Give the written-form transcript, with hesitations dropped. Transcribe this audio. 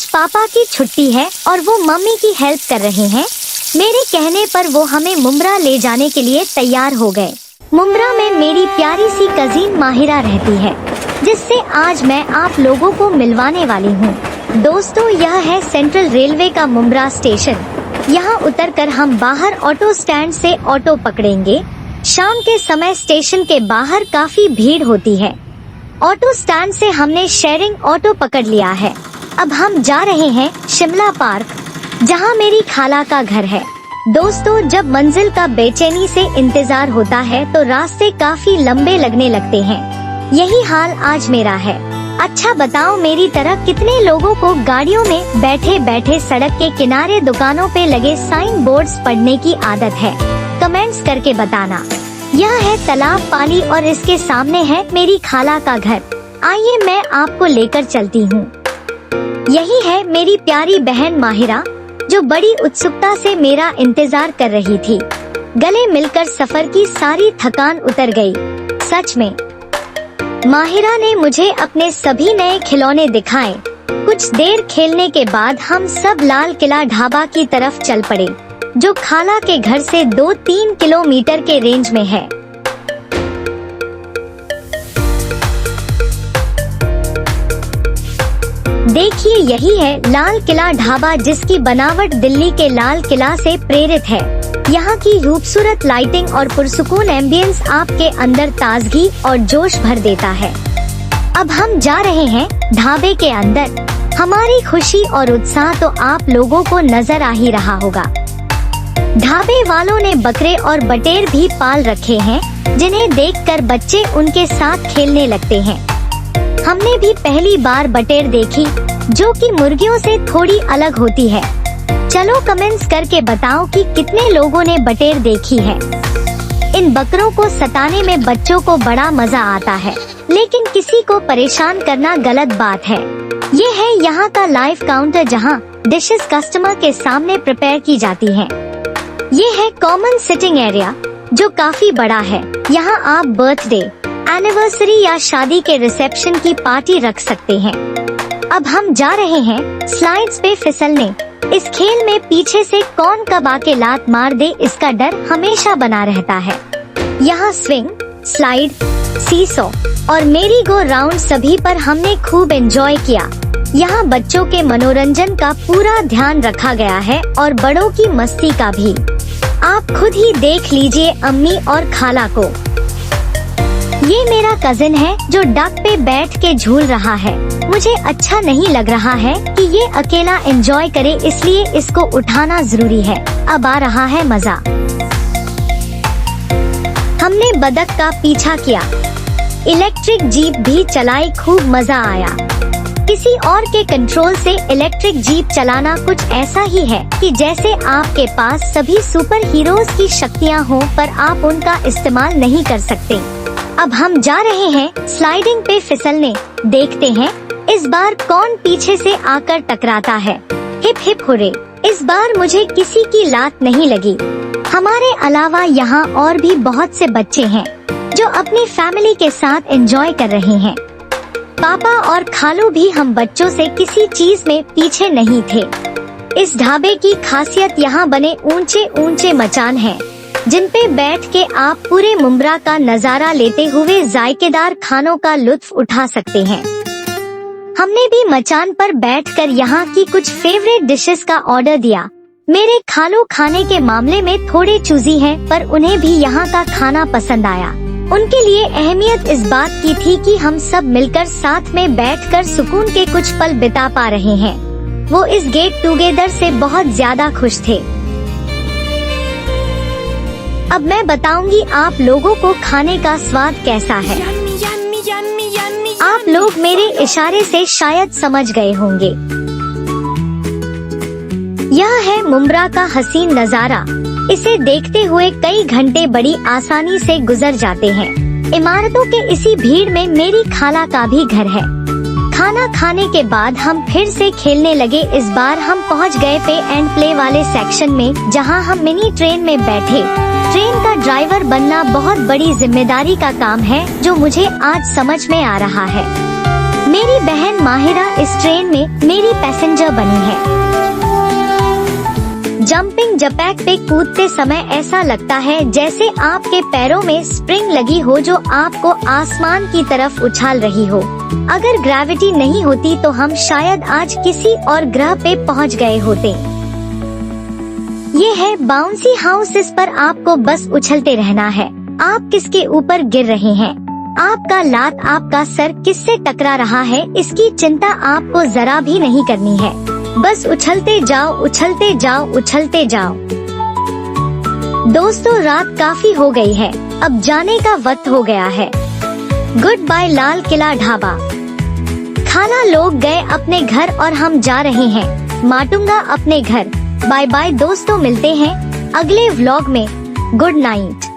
आज पापा की छुट्टी है और वो मम्मी की हेल्प कर रहे हैं। मेरे कहने पर वो हमें मुंब्रा ले जाने के लिए तैयार हो गए। मुंब्रा में मेरी प्यारी सी कजिन माहिरा रहती है, जिससे आज मैं आप लोगों को मिलवाने वाली हूँ। दोस्तों, यह है सेंट्रल रेलवे का मुंब्रा स्टेशन। यहाँ उतरकर हम बाहर ऑटो स्टैंड से ऑटो पकड़ेंगे। शाम के समय स्टेशन के बाहर काफी भीड़ होती है। ऑटो स्टैंड से हमने शेयरिंग ऑटो पकड़ लिया है। अब हम जा रहे हैं शिमला पार्क, जहाँ मेरी खाला का घर है। दोस्तों, जब मंजिल का बेचैनी से इंतजार होता है तो रास्ते काफी लंबे लगने लगते हैं। यही हाल आज मेरा है। अच्छा बताओ, मेरी तरह कितने लोगों को गाड़ियों में बैठे बैठे सड़क के किनारे दुकानों पे लगे साइन बोर्ड्स पढ़ने की आदत है? कमेंट्स करके बताना। यह है तालाब पाली और इसके सामने है मेरी खाला का घर। आइए मैं आपको लेकर चलती हूँ। यही है मेरी प्यारी बहन माहिरा, जो बड़ी उत्सुकता से मेरा इंतजार कर रही थी। गले मिलकर सफर की सारी थकान उतर गई। सच में माहिरा ने मुझे अपने सभी नए खिलौने दिखाए। कुछ देर खेलने के बाद हम सब लाल किला ढाबा की तरफ चल पड़े, जो खाला के घर से 2-3 किलोमीटर के रेंज में है। देखिए, यही है लाल किला ढाबा, जिसकी बनावट दिल्ली के लाल किला से प्रेरित है। यहाँ की खूबसूरत लाइटिंग और पुरसुकून एम्बियंस आपके अंदर ताजगी और जोश भर देता है। अब हम जा रहे हैं ढाबे के अंदर। हमारी खुशी और उत्साह तो आप लोगों को नजर आ ही रहा होगा। ढाबे वालों ने बकरे और बटेर भी पाल रखे हैं, जिन्हें देखकर बच्चे उनके साथ खेलने लगते हैं। हमने भी पहली बार बटेर देखी, जो कि मुर्गियों से थोड़ी अलग होती है। चलो कमेंट्स करके बताओ कि कितने लोगों ने बटेर देखी है। इन बकरों को सताने में बच्चों को बड़ा मजा आता है, लेकिन किसी को परेशान करना गलत बात है। ये है यहाँ का लाइव काउंटर, जहाँ डिशेस कस्टमर के सामने प्रिपेयर की जाती हैं। ये है कॉमन सिटिंग एरिया, जो काफी बड़ा है। यहाँ आप बर्थडे, एनिवर्सरी या शादी के रिसेप्शन की पार्टी रख सकते हैं। अब हम जा रहे हैं स्लाइड्स पे फिसलने। इस खेल में पीछे से कौन कब आके लात मार दे, इसका डर हमेशा बना रहता है। यहाँ स्विंग, स्लाइड, सीसो और मेरी गो राउंड सभी पर हमने खूब एंजॉय किया। यहाँ बच्चों के मनोरंजन का पूरा ध्यान रखा गया है और बड़ों की मस्ती का भी। आप खुद ही देख लीजिए अम्मी और खाला को। ये मेरा कजिन है, जो डक पे बैठ के झूल रहा है। मुझे अच्छा नहीं लग रहा है कि ये अकेला एंजॉय करे, इसलिए इसको उठाना जरूरी है। अब आ रहा है मजा। हमने बतख का पीछा किया, इलेक्ट्रिक जीप भी चलाई, खूब मजा आया। किसी और के कंट्रोल से इलेक्ट्रिक जीप चलाना कुछ ऐसा ही है कि जैसे आपके पास सभी सुपर हीरोज की शक्तियाँ हों, पर आप उनका इस्तेमाल नहीं कर सकते। अब हम जा रहे हैं स्लाइडिंग पे फिसलने। देखते हैं इस बार कौन पीछे से आकर टकराता है। Hip hip hurray. इस बार मुझे किसी की लात नहीं लगी। हमारे अलावा यहाँ और भी बहुत से बच्चे हैं, जो अपनी फैमिली के साथ एंजॉय कर रहे हैं। पापा और खालू भी हम बच्चों से किसी चीज में पीछे नहीं थे। इस ढाबे की खासियत यहाँ बने ऊंचे ऊंचे मचान हैं, जिन पे बैठ के आप पूरे मुंब्रा का नजारा लेते हुए जायकेदार खानों का लुत्फ उठा सकते हैं। हमने भी मचान पर बैठकर यहाँ की कुछ फेवरेट डिशेस का ऑर्डर दिया। मेरे खालू खाने के मामले में थोड़े चूजी हैं, पर उन्हें भी यहाँ का खाना पसंद आया। उनके लिए अहमियत इस बात की थी कि हम सब मिलकर साथ में बैठकर सुकून के कुछ पल बिता पा रहे हैं। वो इस गेट टुगेदर से बहुत ज्यादा खुश थे। अब मैं बताऊंगी आप लोगों को खाने का स्वाद कैसा है। आप लोग मेरे इशारे से शायद समझ गए होंगे। यह है मुंब्रा का हसीन नजारा। इसे देखते हुए कई घंटे बड़ी आसानी से गुजर जाते हैं। इमारतों के इसी भीड़ में मेरी खाला का भी घर है। खाना खाने के बाद हम फिर से खेलने लगे। इस बार हम पहुंच गए पे एंड प्ले वाले सेक्शन में, जहां हम मिनी ट्रेन में बैठे। ट्रेन का ड्राइवर बनना बहुत बड़ी जिम्मेदारी का काम है, जो मुझे आज समझ में आ रहा है। मेरी बहन माहिरा इस ट्रेन में मेरी पैसेंजर बनी है। जंपिंग जपैक पे कूदते समय ऐसा लगता है जैसे आपके पैरों में स्प्रिंग लगी हो जो आपको आसमान की तरफ उछाल रही हो। अगर ग्रेविटी नहीं होती तो हम शायद आज किसी और ग्रह पे पहुंच गए होते। ये है बाउंसी हाउस, इस पर आपको बस उछलते रहना है। आप किसके ऊपर गिर रहे हैं? आपका लात, आपका सर किससे टकरा रहा है, इसकी चिंता आपको जरा भी नहीं करनी है। बस उछलते जाओ, उछलते जाओ, उछलते जाओ। दोस्तों, रात काफी हो गई है, अब जाने का वक्त हो गया है। Good bye Lal Qila dhaba. खाना लोग गए अपने घर और हम जा रहे हैं माटुंगा अपने घर। बाय बाय दोस्तों, मिलते हैं अगले व्लॉग में। Good night.